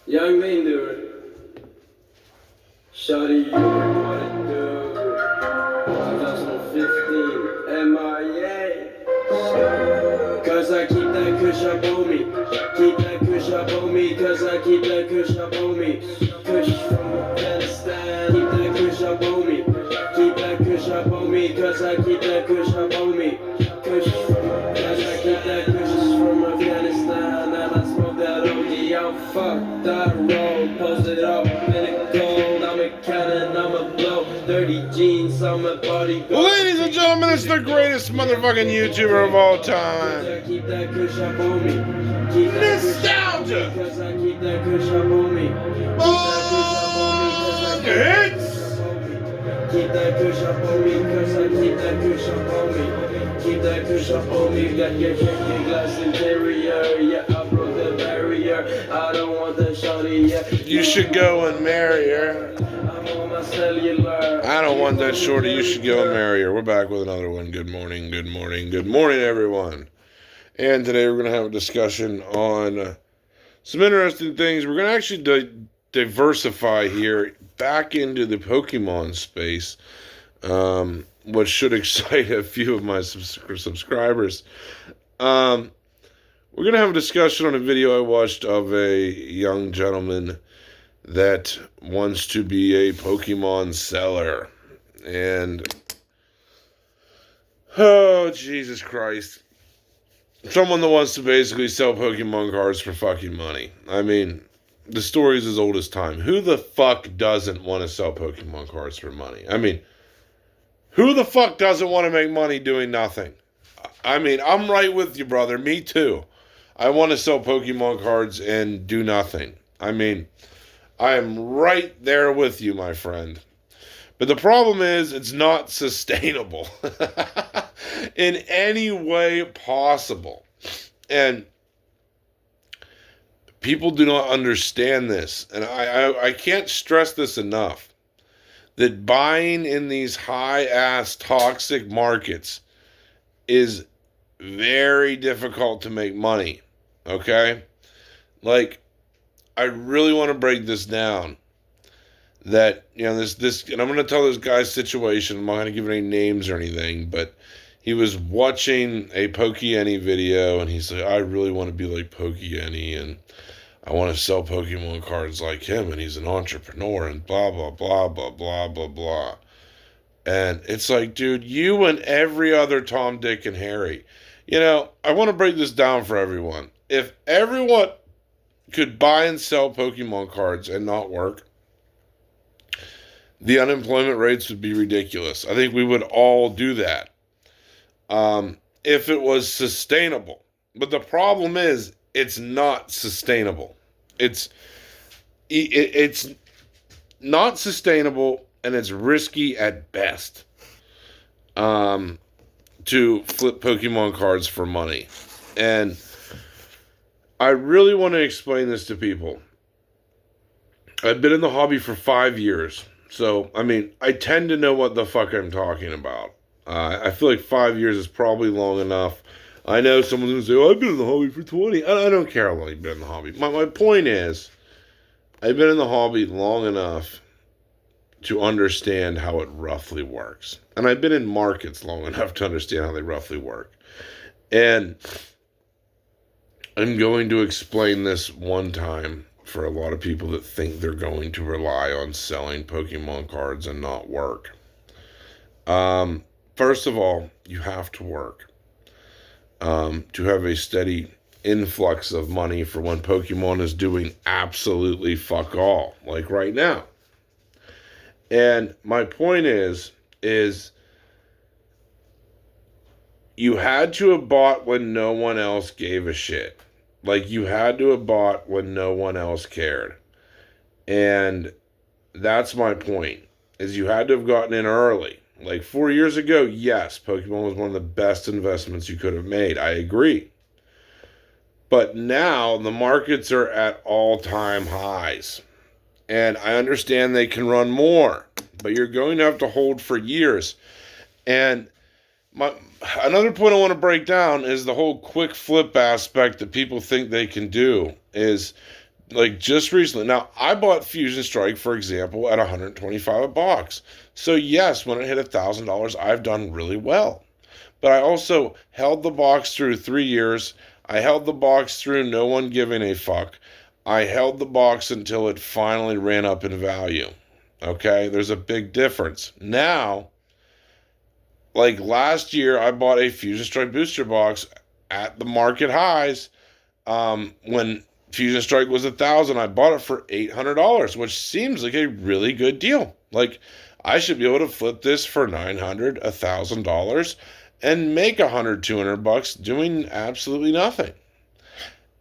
Young main dude. Shawty, you know what it do. 2015, MIA. Cause I keep that kush up on me. Keep that kush up on me. Cause I keep that kush up on me. Kush from Afghanistan. Keep that kush up on me. Keep that kush up on me. Cause I keep that kush up on me. Kush from Afghanistan. Keep that kush from Afghanistan. And I smoke that OG out. Fuck that road. Post it up in it gold. I'm a cannon. I'm a blow. Dirty jeans. I'm a body. Ladies and gentlemen, it's the greatest motherfucking YouTuber of all time. Keep that kush up on me. Keep that Nostalgia. Cause I keep that kush up on me. Hits. Keep that kush up on me. Cause I keep that kush up on me. Keep that kush up on me. Got your glass interior. Yeah, I broke the barrier. I don't want the shawty. Yeah. You should go and marry her. I don't want that shorty. You should go and marry her. We're back with another one. Good morning, good morning, good morning, everyone. And today we're going to have a discussion on some interesting things. We're going to actually diversify here back into the Pokemon space, which should excite a few of my subscribers. We're going to have a discussion on a video I watched of a young gentleman that wants to be a Pokemon seller. And, oh, Jesus Christ. Someone that wants to basically sell Pokemon cards for fucking money. I mean, the story is as old as time. Who the fuck doesn't want to sell Pokemon cards for money? I mean, who the fuck doesn't want to make money doing nothing? I mean, I'm right with you, brother. Me too. I want to sell Pokemon cards and do nothing. I mean, I am right there with you, my friend. But the problem is, it's not sustainable in any way possible. And people do not understand this. And I can't stress this enough. That buying in these high-ass toxic markets is very difficult to make money. Okay? Like, I really want to break this down. That, you know, this, and I'm going to tell this guy's situation. I'm not going to give any names or anything, but he was watching a Pokeyenny video, and he's like, I really want to be like Pokeyenny, and I want to sell Pokemon cards like him, and he's an entrepreneur, and blah, blah, blah, blah, blah, blah, blah. And it's like, dude, you and every other Tom, Dick, and Harry. You know, I want to break this down for everyone. If everyone could buy and sell Pokemon cards and not work, the unemployment rates would be ridiculous. I think we would all do that if it was sustainable. But the problem is, it's not sustainable. It's not sustainable, and it's risky at best to flip Pokemon cards for money. And I really want to explain this to people. I've been in the hobby for 5 years. So, I mean, I tend to know what the fuck I'm talking about. I feel like 5 years is probably long enough. I know someone's going to say, oh, I've been in the hobby for 20. I don't care how long you've been in the hobby. My point is, I've been in the hobby long enough to understand how it roughly works. And I've been in markets long enough to understand how they roughly work. And I'm going to explain this one time for a lot of people that think they're going to rely on selling Pokemon cards and not work. First of all, you have to work to have a steady influx of money for when Pokemon is doing absolutely fuck all, like right now. And my point is you had to have bought when no one else gave a shit. Like, you had to have bought when no one else cared. And that's my point, is you had to have gotten in early. Like, 4 years ago, yes, Pokemon was one of the best investments you could have made. I agree. But now, the markets are at all-time highs. And I understand they can run more, but you're going to have to hold for years. And another point I want to break down is the whole quick flip aspect that people think they can do is like just recently. Now, I bought Fusion Strike, for example, at $125 a box. So yes, when it hit $1,000, I've done really well. But I also held the box through 3 years. I held the box through no one giving a fuck. I held the box until it finally ran up in value. Okay, there's a big difference. Now, like last year, I bought a Fusion Strike booster box at the market highs. When Fusion Strike was $1,000, I bought it for $800, which seems like a really good deal. Like, I should be able to flip this for $900, $1,000, and make $100, $200 doing absolutely nothing.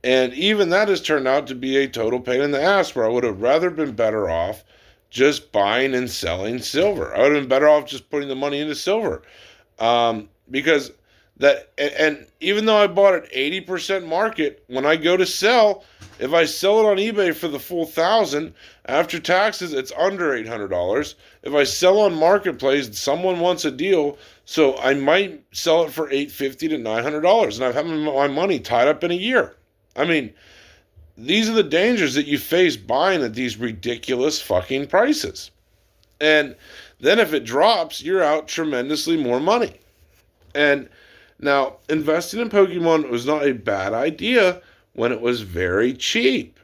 And even that has turned out to be a total pain in the ass, where I would have rather been better off just buying and selling silver. I would have been better off just putting the money into silver. Because that, and even though I bought at 80% market, when I go to sell, if I sell it on eBay for the full $1,000, after taxes, it's under $800. If I sell on Marketplace, someone wants a deal, so I might sell it for $850 to $900, and I've had my money tied up in a year. I mean, these are the dangers that you face buying at these ridiculous fucking prices. And then if it drops, you're out tremendously more money. And now, investing in Pokemon was not a bad idea when it was very cheap.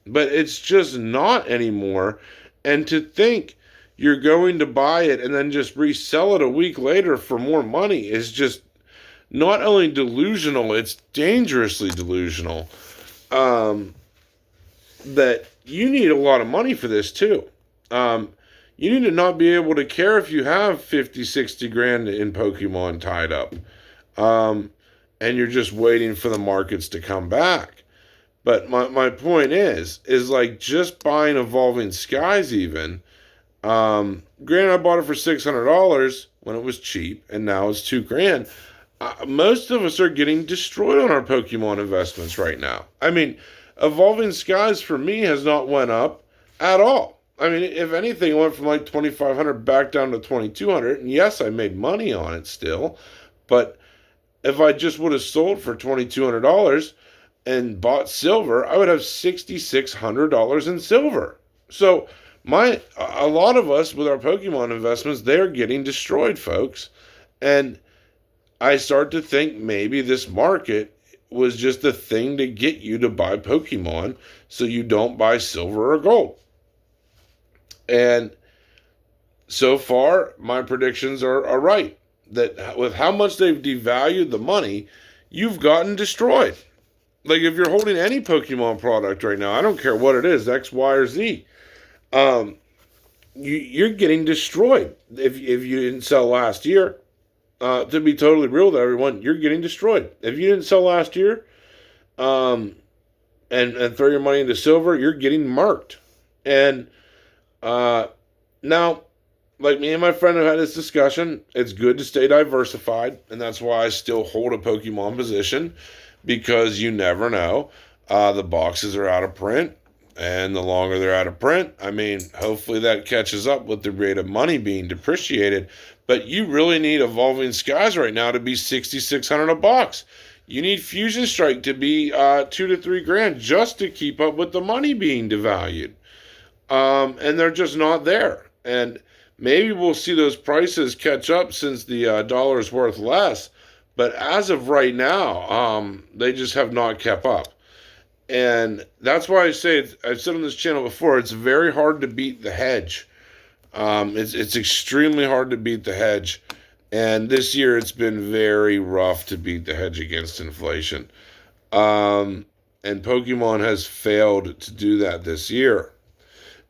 But it's just not anymore. And to think you're going to buy it and then just resell it a week later for more money is just not only delusional, it's dangerously delusional. That you need a lot of money for this too. You need to not be able to care if you have 50, 60 grand in Pokemon tied up. And you're just waiting for the markets to come back. But my point is like just buying Evolving Skies even. Granted, I bought it for $600 when it was cheap, and now it's $2,000. Most of us are getting destroyed on our Pokemon investments right now. I mean, Evolving Skies for me has not went up at all. I mean, if anything, it went from like $2,500 back down to $2,200. And yes, I made money on it still. But if I just would have sold for $2,200 and bought silver, I would have $6,600 in silver. So a lot of us with our Pokemon investments, they're getting destroyed, folks. And I start to think maybe this market was just a thing to get you to buy Pokemon so you don't buy silver or gold. And so far, my predictions are right. That with how much they've devalued the money, you've gotten destroyed. Like if you're holding any Pokemon product right now, I don't care what it is, X, Y, or Z, you're getting destroyed. If you didn't sell last year, to be totally real to everyone, you're getting destroyed. If you didn't sell last year, and throw your money into silver, you're getting marked. And now, like me and my friend have had this discussion, it's good to stay diversified, and that's why I still hold a Pokemon position, because you never know. The boxes are out of print, and the longer they're out of print, I mean, hopefully that catches up with the rate of money being depreciated. But you really need Evolving Skies right now to be $6,600 a box. You need Fusion Strike to be $2,000 to $3,000 just to keep up with the money being devalued. And they're just not there. And maybe we'll see those prices catch up since the dollar's worth less. But as of right now, they just have not kept up. And that's why I say, I've said on this channel before, it's very hard to beat the hedge. It's extremely hard to beat the hedge. And this year it's been very rough to beat the hedge against inflation. And Pokemon has failed to do that this year.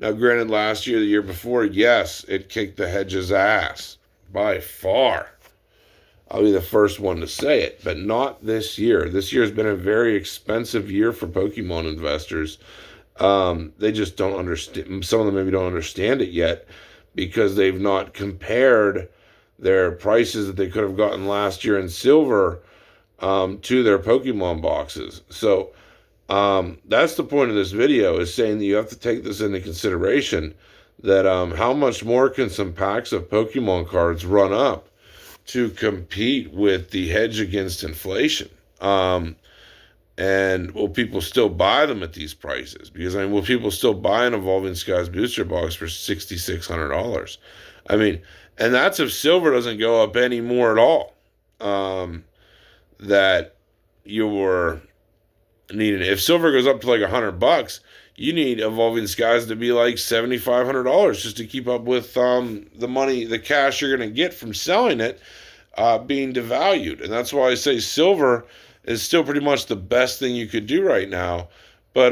Now, granted, last year, the year before, yes, it kicked the hedge's ass by far. I'll be the first one to say it, but not this year. This year has been a very expensive year for Pokemon investors. They just don't understand. Some of them maybe don't understand it yet because they've not compared their prices that they could have gotten last year in silver to their Pokemon boxes. So that's the point of this video, is saying that you have to take this into consideration, that how much more can some packs of Pokemon cards run up to compete with the hedge against inflation. And will people still buy them at these prices? Because I mean, will people still buy an Evolving Skies booster box for $6,600? I mean, and that's if silver doesn't go up anymore at all. That you're needing. If silver goes up to like $100, you need Evolving Skies to be like $7,500 just to keep up with the money, the cash you're going to get from selling it being devalued. And that's why I say silver is still pretty much the best thing you could do right now. But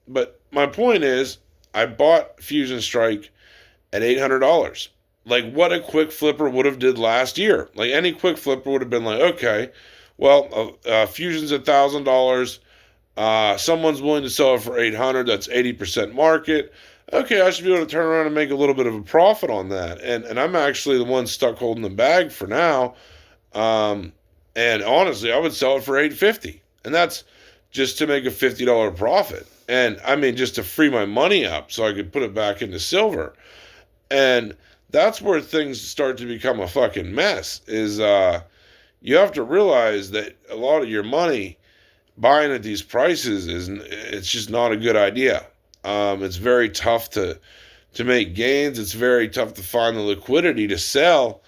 but my point is, I bought Fusion Strike at $800. Like what a quick flipper would have did last year. Like any quick flipper would have been like, okay, well, Fusion's $1,000. Someone's willing to sell it for $800. That's 80% market. Okay, I should be able to turn around and make a little bit of a profit on that. And I'm actually the one stuck holding the bag for now. And honestly, I would sell it for $850. And that's just to make a $50 profit. And I mean, just to free my money up so I could put it back into silver. And that's where things start to become a fucking mess, is you have to realize that a lot of your money buying at these prices it's just not a good idea. It's very tough to make gains. It's very tough to find the liquidity to sell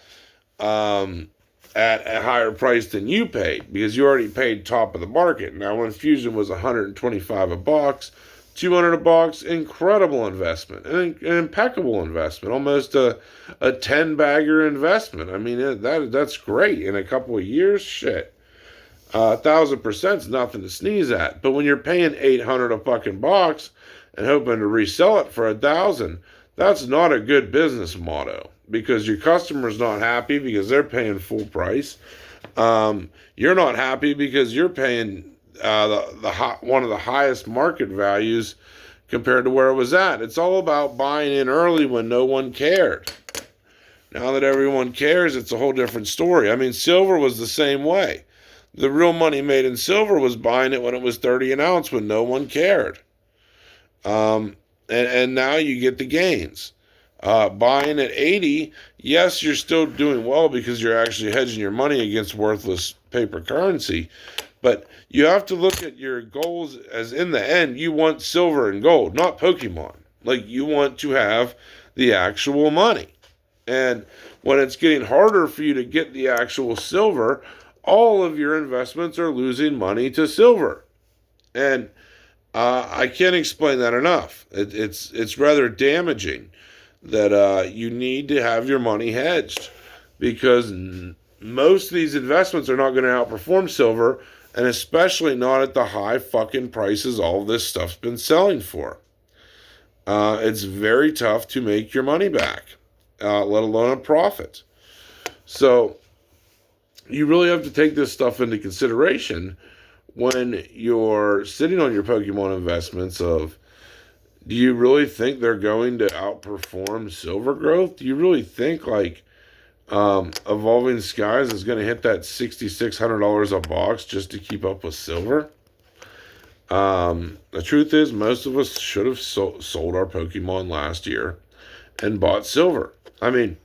at a higher price than you paid, because you already paid top of the market. Now, when Fusion was $125 a box, $200 a box, incredible investment, an impeccable investment, almost a 10-bagger investment. I mean, that's great. In a couple of years, shit. 1,000% is nothing to sneeze at. But when you're paying $800 a fucking box and hoping to resell it for $1,000, that's not a good business motto, because your customer's not happy because they're paying full price. You're not happy because you're paying one of the highest market values compared to where it was at. It's all about buying in early when no one cared. Now that everyone cares, it's a whole different story. I mean, silver was the same way. The real money made in silver was buying it when it was 30 an ounce when no one cared. And now you get the gains. Buying at 80, yes, you're still doing well because you're actually hedging your money against worthless paper currency. But you have to look at your goals as, in the end, you want silver and gold, not Pokemon. Like, you want to have the actual money. And when it's getting harder for you to get the actual silver, all of your investments are losing money to silver. And I can't explain that enough. It's rather damaging that you need to have your money hedged, because most of these investments are not going to outperform silver, and especially not at the high fucking prices all this stuff's been selling for. It's very tough to make your money back, let alone a profit. So you really have to take this stuff into consideration when you're sitting on your Pokemon investments of, do you really think they're going to outperform silver growth? Do you really think like Evolving Skies is going to hit that $6,600 a box just to keep up with silver? The truth is, most of us should have sold our Pokemon last year and bought silver. I mean,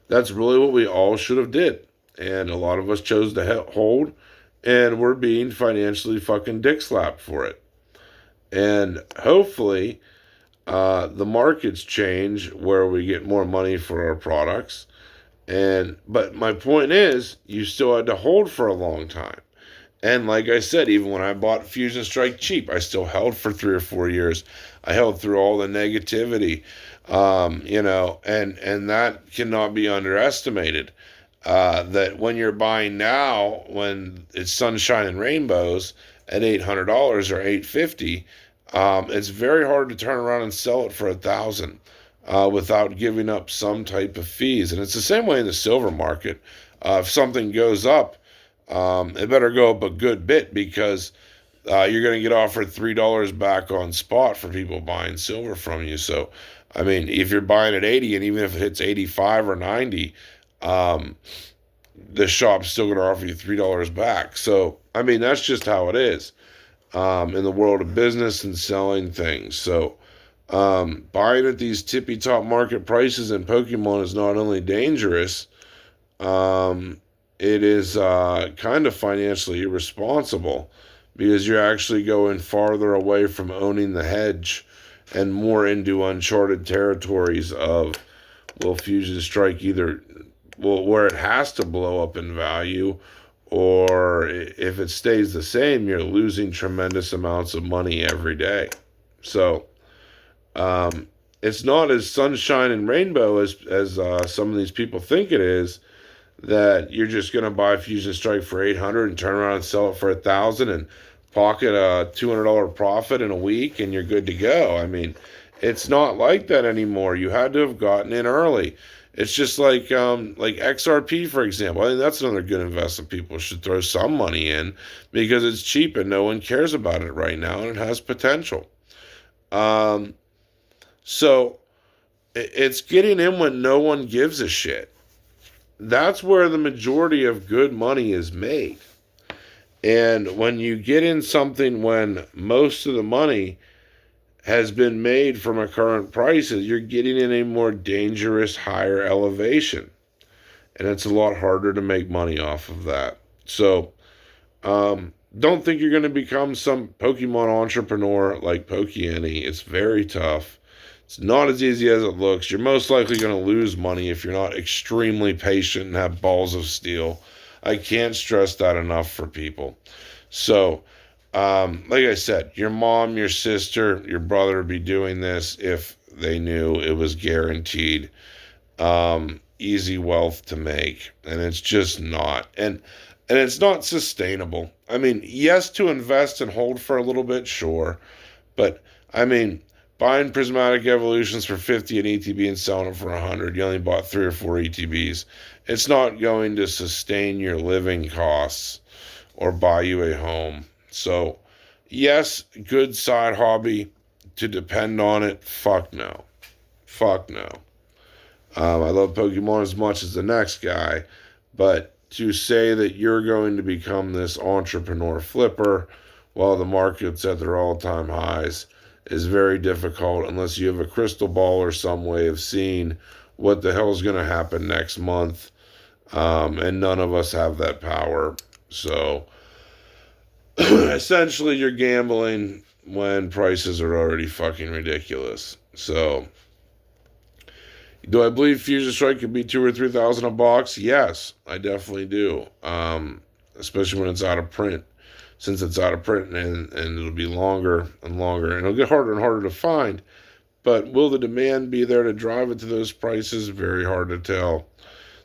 that's really what we all should have did. And a lot of us chose to hold, and we're being financially fucking dick slapped for it. And hopefully, the markets change where we get more money for our products. But my point is, you still had to hold for a long time. And like I said, even when I bought Fusion Strike cheap, I still held for 3 or 4 years. I held through all the negativity, and that cannot be underestimated. That when you're buying now, when it's sunshine and rainbows at $800 or $850, it's very hard to turn around and sell it for $1,000 without giving up some type of fees. And it's the same way in the silver market. If something goes up, it better go up a good bit, because you're going to get offered $3 back on spot for people buying silver from you. So, I mean, if you're buying at 80, and even if it hits 85 or 90, the shop's still going to offer you $3 back. So, I mean, that's just how it is in the world of business and selling things. So, buying at these tippy top market prices in Pokemon is not only dangerous, it is kind of financially irresponsible because you're actually going farther away from owning the hedge and more into uncharted territories of, will Fusion Strike either, well, where it has to blow up in value, or if it stays the same, you're losing tremendous amounts of money every day. So it's not as sunshine and rainbow as some of these people think it is. That you're just gonna buy Fusion Strike for 800 and turn around and sell it for 1,000 and pocket a $200 profit in a week and you're good to go. I mean, it's not like that anymore. You had to have gotten in early. It's just like XRP, for example. I think that's another good investment people should throw some money in because it's cheap and no one cares about it right now and it has potential. Um, so it's getting in when no one gives a shit. That's where the majority of good money is made. And when you get in something when most of the money has been made from a current prices, you're getting in a more dangerous, higher elevation. And it's a lot harder to make money off of that. So, don't think you're going to become some Pokemon entrepreneur like Pokeyenny. It's very tough. It's not as easy as it looks. You're most likely going to lose money if you're not extremely patient and have balls of steel. I can't stress that enough for people. So, like I said, your mom, your sister, your brother would be doing this if they knew it was guaranteed easy wealth to make. And it's just not. And it's not sustainable. I mean, yes, to invest and hold for a little bit, sure. But, I mean, buying prismatic evolutions for 50 an ETB and selling them for 100, you only bought 3 or 4 ETBs. It's not going to sustain your living costs or buy you a home. So, yes, good side hobby. To depend on it, fuck no. Fuck no. I love Pokemon as much as the next guy, but to say that you're going to become this entrepreneur flipper while the market's at their all-time highs is very difficult unless you have a crystal ball or some way of seeing what the hell is going to happen next month. And none of us have that power. So essentially you're gambling when prices are already fucking ridiculous. So do I believe Fusion Strike could be 2,000 or 3,000 a box? Yes, I definitely do. Especially when it's out of print. Since it's out of print and it'll be longer and longer and it'll get harder and harder to find. But will the demand be there to drive it to those prices? Very hard to tell.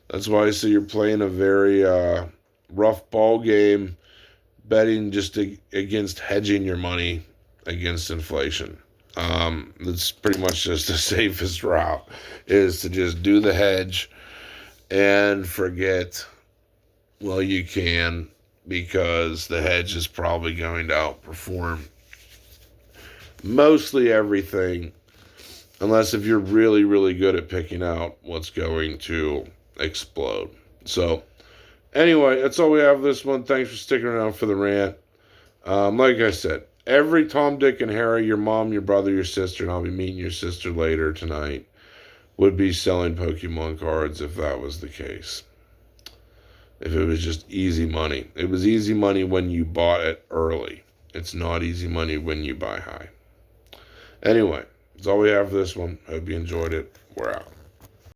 That's why I say you're playing a very rough ball game, betting just against hedging your money against inflation. That's pretty much just the safest route, is to just do the hedge and forget, well, you can, because the hedge is probably going to outperform mostly everything, unless if you're really, really good at picking out what's going to explode. So, anyway, that's all we have this one. Thanks for sticking around for the rant. Like I said, every Tom, Dick, and Harry, your mom, your brother, your sister, and I'll be meeting your sister later tonight, would be selling Pokemon cards if that was the case. If it was just easy money. It was easy money when you bought it early. It's not easy money when you buy high. Anyway, that's all we have for this one. Hope you enjoyed it. We're out.